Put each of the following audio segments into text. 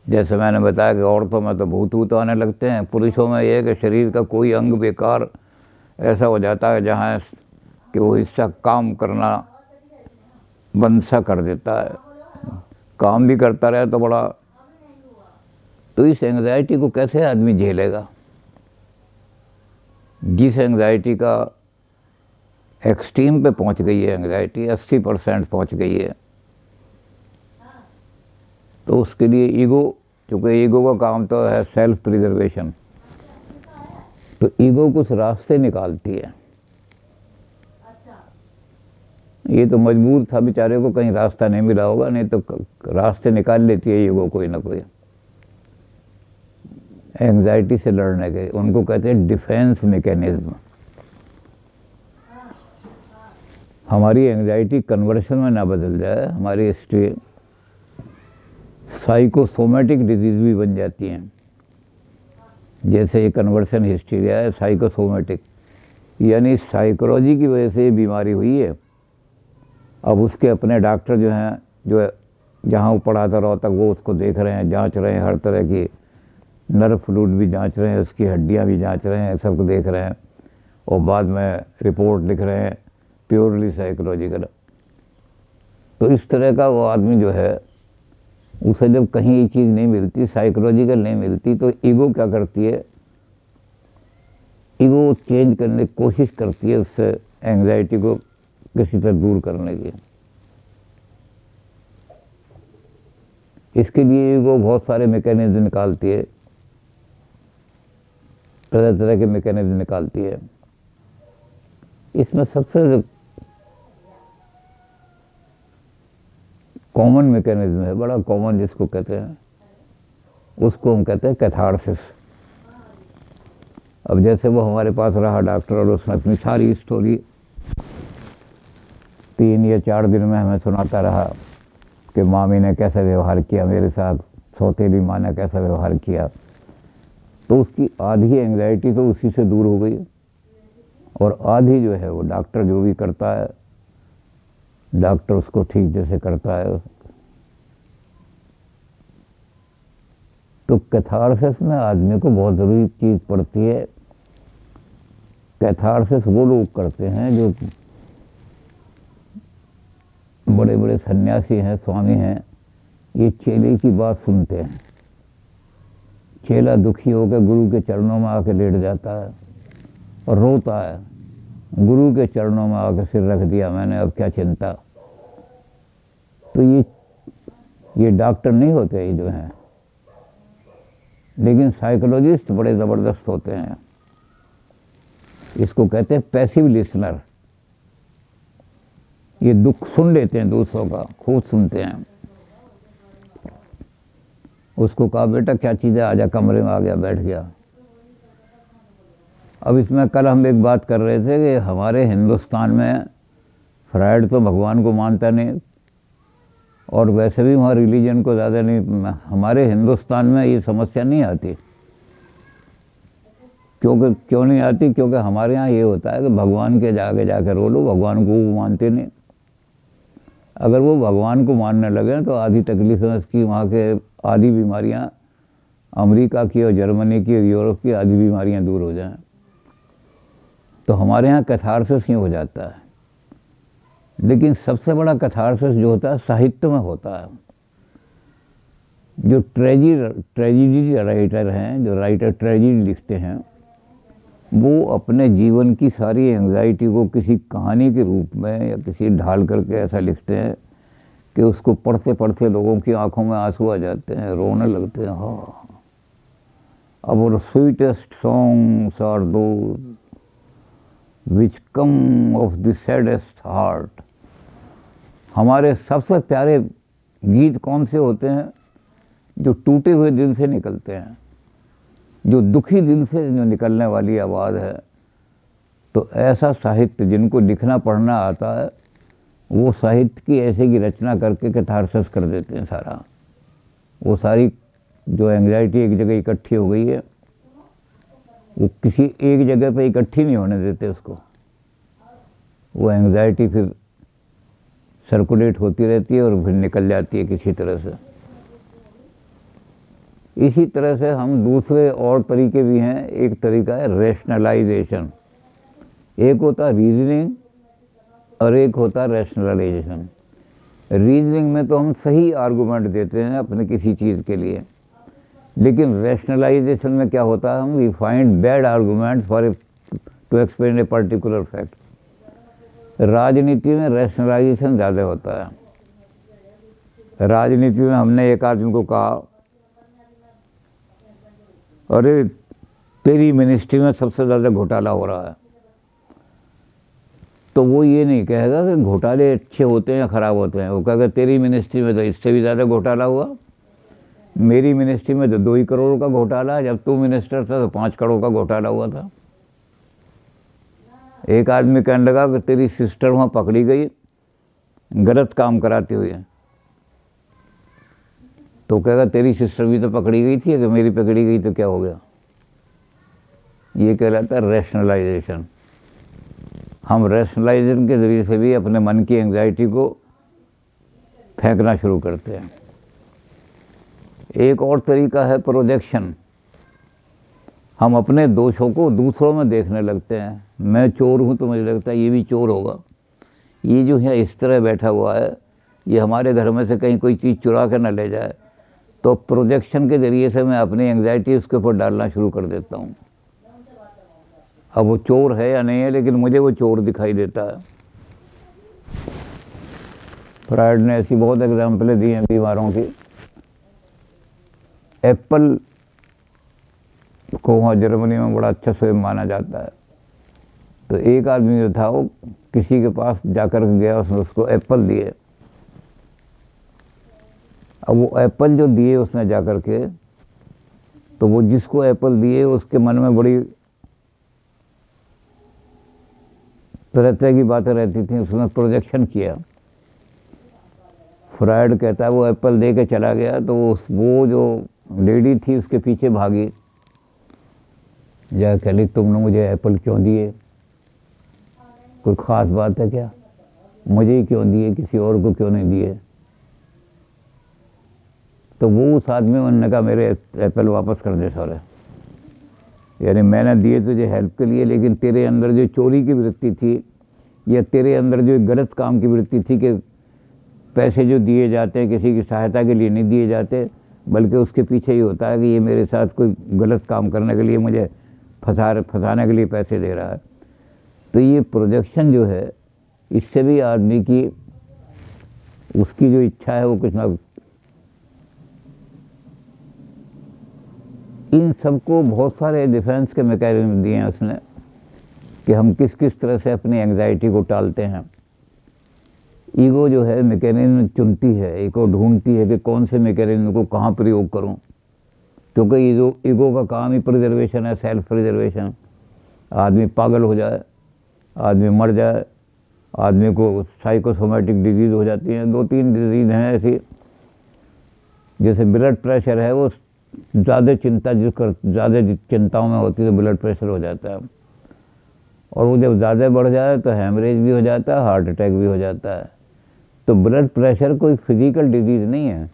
जैसे मैंने बताया कि औरतों में तो भूत भूत आने लगते हैं, पुरुषों में ये है कि शरीर का कोई अंग बेकार ऐसा हो जाता है जहाँ कि वो इसका काम करना बंद सा कर देता है, काम भी करता रहे तो बड़ा। तो इस एंग्जाइटी को कैसे आदमी झेलेगा? जिस एंग्जाइटी का एक्सट्रीम पे पहुंच गई है, एंग्जाइटी 80% पहुंच गई है, तो उसके लिए ईगो, क्योंकि ईगो का काम तो है सेल्फ प्रिजर्वेशन, तो ईगो कुछ रास्ते निकालती है। ये तो मजबूर था बेचारे को, कहीं रास्ता नहीं मिला होगा, नहीं तो रास्ते निकाल लेती है ईगो कोई ना कोई एंग्जाइटी से लड़ने के। उनको कहते हैं डिफेंस मैकेनिज्म। हमारी एंग्जाइटी कन्वर्शन में ना बदल जाए, हमारी हिस्ट्री साइकोसोमेटिक डिजीज भी बन जाती हैं। जैसे ये कन्वर्शन हिस्टीरिया है साइकोसोमेटिक, यानी साइकोलॉजी की वजह से ये बीमारी हुई है। अब उसके अपने डॉक्टर जो हैं, जो जहाँ वो पढ़ाता रहो तक वो उसको देख रहे हैं, जांच रहे हैं, हर तरह की नर्व फ्लूइड भी जांच रहे हैं, उसकी हड्डियाँ भी जांच रहे हैं, सबको देख रहे हैं और बाद में रिपोर्ट लिख रहे हैं प्योरली साइकोलॉजिकल। तो इस तरह का वो आदमी जो है, उसे जब कहीं ये चीज़ नहीं मिलती, साइकोलॉजिकल नहीं मिलती, तो ईगो क्या करती है, ईगो चेंज करने की कोशिश करती है, उससे एंग्जाइटी को किसी तरह दूर करने की। इसके लिए ईगो बहुत सारे मैकेनिज्म निकालती है, तरह तरह के मैकेनिज्म निकालती है। इसमें सबसे कॉमन मैकेनिज्म है, बड़ा कॉमन जिसको कहते हैं, उसको हम कहते हैं कैथारसिस। अब जैसे वो हमारे पास रहा डॉक्टर और उसने अपनी सारी स्टोरी 3 या 4 दिन में हमें सुनाता रहा कि मामी ने कैसा व्यवहार किया मेरे साथ, सौतेली माँ ने कैसा व्यवहार किया, तो उसकी आधी एंग्जाइटी तो उसी से दूर हो गई और आधी जो है वो डॉक्टर जो भी करता है, डॉक्टर उसको ठीक जैसे करता है। तो कैथारसिस में आदमी को बहुत ज़रूरी चीज़ पड़ती है। कैथारसिस वो लोग करते हैं जो बड़े बड़े सन्यासी हैं, स्वामी हैं, ये चेले की बात सुनते हैं। चेला दुखी होकर गुरु के चरणों में आके लेट जाता है और रोता है, गुरु के चरणों में आकर सिर रख दिया मैंने, अब क्या चिंता। तो ये डॉक्टर नहीं होते ये जो हैं, लेकिन साइकोलॉजिस्ट बड़े ज़बरदस्त होते हैं। इसको कहते हैं पैसिव लिसनर। ये दुख सुन लेते हैं दूसरों का, खूब सुनते हैं। उसको कहा बेटा क्या चीज़ है, आजा कमरे में, आ गया, बैठ गया। अब इसमें कल हम एक बात कर रहे थे कि हमारे हिंदुस्तान में फ्रायड तो भगवान को मानता नहीं और वैसे भी वहाँ रिलीजन को ज़्यादा नहीं। हमारे हिंदुस्तान में ये समस्या नहीं आती। क्यों नहीं आती? क्योंकि हमारे यहाँ ये होता है कि भगवान के आगे जाके रो लो, भगवान को वो मानते नहीं। अगर वो भगवान को मानने लगे तो आधी तकलीफें उसकी, वहाँ के आधी बीमारियाँ, अमेरिका की और जर्मनी की और यूरोप की आधी बीमारियाँ दूर हो जाएं। तो हमारे यहाँ कैथारसिस ही हो जाता है। लेकिन सबसे बड़ा कैथारसिस जो होता है साहित्य में होता है। जो ट्रेजिडी राइटर हैं, जो राइटर ट्रेजिडी लिखते हैं, वो अपने जीवन की सारी एंग्जाइटी को किसी कहानी के रूप में या किसी ढाल करके ऐसा लिखते हैं कि उसको पढ़ते पढ़ते लोगों की आंखों में आंसू आ जाते हैं, रोने लगते हैं। हाँ, अब वो sweetest songs are those which come of the saddest heart. हमारे सबसे प्यारे गीत कौन से होते हैं? जो टूटे हुए दिल से निकलते हैं, जो दुखी दिल से जो निकलने वाली आवाज़ है। तो ऐसा साहित्य जिनको लिखना पढ़ना आता है, वो साहित्य की ऐसे की रचना करके कैथारसिस कर देते हैं सारा। वो सारी जो एंग्जाइटी एक जगह इकट्ठी हो गई है, वो किसी एक जगह पे इकट्ठी नहीं होने देते उसको। वो एंग्जाइटी फिर सर्कुलेट होती रहती है और फिर निकल जाती है किसी तरह से। इसी तरह से हम दूसरे और तरीके भी हैं। एक तरीका है रैशनलाइजेशन, एक होता है रीजनिंग और एक होता है रैशनलाइजेशन। रीजनिंग में तो हम सही आर्गूमेंट देते हैं अपने किसी चीज़ के लिए, लेकिन रैशनलाइजेशन में क्या होता है, हम we find bad argument for to explain a particular fact. राजनीति में रैशनलाइजेशन ज़्यादा होता है। राजनीति में हमने एक आदमी को कहा, अरे तेरी मिनिस्ट्री में सबसे ज़्यादा घोटाला हो रहा है, तो वो ये नहीं कहेगा कि घोटाले अच्छे होते हैं या ख़राब होते हैं, वो कहेगा तेरी मिनिस्ट्री में तो इससे भी ज़्यादा घोटाला हुआ, मेरी मिनिस्ट्री में तो 2 ही करोड़ का घोटाला, जब तू मिनिस्टर था तो 5 करोड़ का घोटाला हुआ था। एक आदमी कहने लगा कि तेरी सिस्टर वहाँ पकड़ी गई गलत काम कराते हुए, तो कहेगा तेरी सिस्टर भी तो पकड़ी गई थी, अगर मेरी पकड़ी गई तो क्या हो गया। ये कहलाता है रैशनलाइजेशन। हम रैशनलाइजेशन के ज़रिए से भी अपने मन की एंग्जाइटी को फेंकना शुरू करते हैं। एक और तरीका है प्रोजेक्शन। हम अपने दोषों को दूसरों में देखने लगते हैं। मैं चोर हूँ तो मुझे लगता है ये भी चोर होगा, ये जो है इस तरह बैठा हुआ है, ये हमारे घर में से कहीं कोई चीज़ चुरा कर न ले जाए। तो प्रोजेक्शन के ज़रिए से मैं अपनी एंग्जाइटी उसके ऊपर डालना शुरू कर देता हूँ। अब वो चोर है या नहीं है, लेकिन मुझे वो चोर दिखाई देता है। फ्रायड ने ऐसी बहुत एग्जाम्पलें दी हैं बीमारों की। एप्पल को वहाँ जर्मनी में बड़ा अच्छा सेब माना जाता है, तो एक आदमी जो था वो किसी के पास जाकर गया, उसने उसको एप्पल दिए। अब वो एप्पल जो दिए उसने जाकर के, तो वो जिसको एप्पल दिए उसके मन में बड़ी तरह तरह की बातें रहती थी, उसने प्रोजेक्शन किया। फ्रायड कहता है वो एप्पल दे के चला गया, तो वो जो लेडी थी उसके पीछे भागी, जा कहली तुमने मुझे एप्पल क्यों दिए, कोई ख़ास बात है क्या, मुझे ही क्यों दिए, किसी और को क्यों नहीं दिए। तो वो उस आदमी ने कहा मेरे एप्पल वापस कर दे सारे, यानी मैंने दिए तुझे हेल्प के लिए, लेकिन तेरे अंदर जो चोरी की वृत्ति थी या तेरे अंदर जो गलत काम की वृत्ति थी कि पैसे जो दिए जाते हैं किसी की सहायता के लिए नहीं दिए जाते, बल्कि उसके पीछे ही होता है कि ये मेरे साथ कोई गलत काम करने के लिए मुझे फंसाने के लिए पैसे दे रहा है। तो ये प्रोजेक्शन जो है, इससे भी आदमी की उसकी जो इच्छा है वो कुछ ना, इन सबको बहुत सारे डिफेंस के मैकेनिज्म दिए हैं उसने कि हम किस किस तरह से अपनी एंग्जाइटी को टालते हैं। ईगो जो है मैकेनिज्म चुनती है, ईगो ढूंढती है कि कौन से मैकेनिज्म को कहाँ प्रयोग करूं, क्योंकि ईगो का काम ही प्रिजर्वेशन है, सेल्फ प्रिजर्वेशन। आदमी पागल हो जाए, आदमी मर जाए, आदमी को साइकोसोमेटिक डिजीज़ हो जाती हैं। 2-3 डिजीज़ हैं ऐसी, जैसे ब्लड प्रेशर है, वो ज़्यादा चिंताओं में होती है तो ब्लड प्रेशर हो जाता है, और वो जब ज़्यादा बढ़ जाए तो हैमरेज भी हो जाता है, हार्ट अटैक भी हो जाता है। तो ब्लड प्रेशर कोई फिजिकल डिजीज़ नहीं है,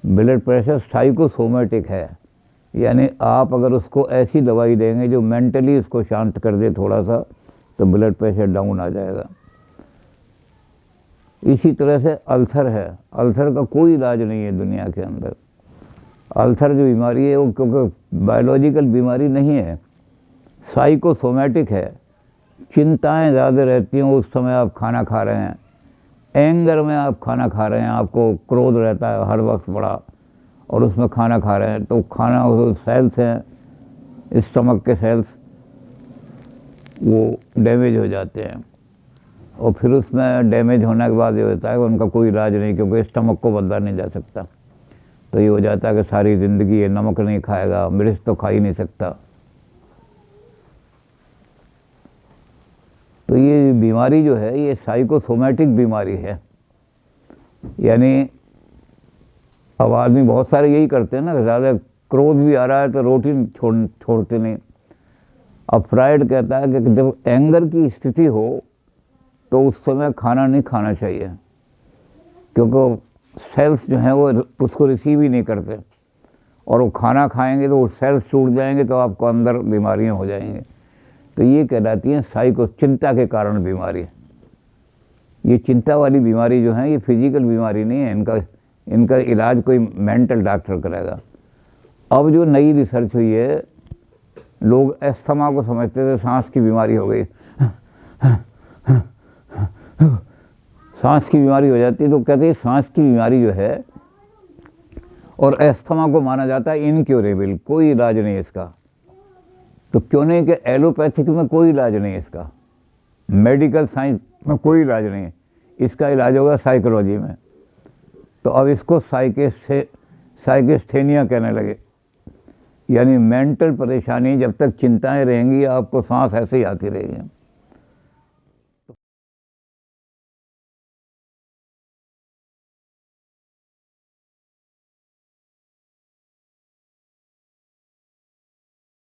ब्लड प्रेशर साइकोसोमेटिक है। यानी आप अगर उसको ऐसी दवाई देंगे जो मेंटली उसको शांत कर दे थोड़ा सा, तो ब्लड प्रेशर डाउन आ जाएगा। इसी तरह से अल्सर है, अल्सर का कोई इलाज नहीं है दुनिया के अंदर। अल्सर जो बीमारी है वो क्योंकि बायोलॉजिकल बीमारी नहीं है, साइकोसोमेटिक है। चिंताएं ज़्यादा रहती हैं उस समय आप खाना खा रहे हैं, एंगर में आप खाना खा रहे हैं, आपको क्रोध रहता है हर वक्त बड़ा, और उसमें खाना खा रहे हैं, तो खाना सेल्स हैं, स्टमक के सेल्स वो डैमेज हो जाते हैं, और फिर उसमें डैमेज होने के बाद ये होता है कि उनका कोई इलाज नहीं, क्योंकि स्टमक को बदला नहीं जा सकता। तो ये हो जाता है कि सारी ज़िंदगी ये नमक नहीं खाएगा, मिर्च तो खा ही नहीं सकता। तो ये बीमारी जो है ये साइकोसोमेटिक बीमारी है। यानी अब आदमी बहुत सारे यही करते हैं ना, ज़्यादा क्रोध भी आ रहा है तो रोटी छोड़ते नहीं। अब फ्रायड कहता है कि जब एंगर की स्थिति हो तो उस समय खाना नहीं खाना चाहिए, क्योंकि सेल्स जो हैं वो उसको रिसीव ही नहीं करते, और वो खाना खाएंगे तो वो सेल्स टूट जाएंगे, तो आपको अंदर बीमारियां हो जाएंगी। तो ये कहलाती हैं साइको, चिंता के कारण बीमारी। ये चिंता वाली बीमारी जो है ये फिजिकल बीमारी नहीं है, इनका इलाज कोई मेंटल डॉक्टर करेगा। अब जो नई रिसर्च हुई है, लोग अस्थमा को समझते थे सांस की बीमारी हो गई, सांस की बीमारी हो जाती है, तो कहते हैं सांस की बीमारी जो है और अस्थमा को माना जाता है इनक्योरेबल, कोई इलाज नहीं इसका। तो क्यों नहीं कि एलोपैथिक में कोई इलाज नहीं है इसका, मेडिकल साइंस में कोई इलाज नहीं है, इसका इलाज होगा साइकोलॉजी में। तो अब इसको साइकिस्थेनिया कहने लगे, यानी मेंटल परेशानी। जब तक चिंताएं रहेंगी आपको सांस ऐसे ही आती रहेगी।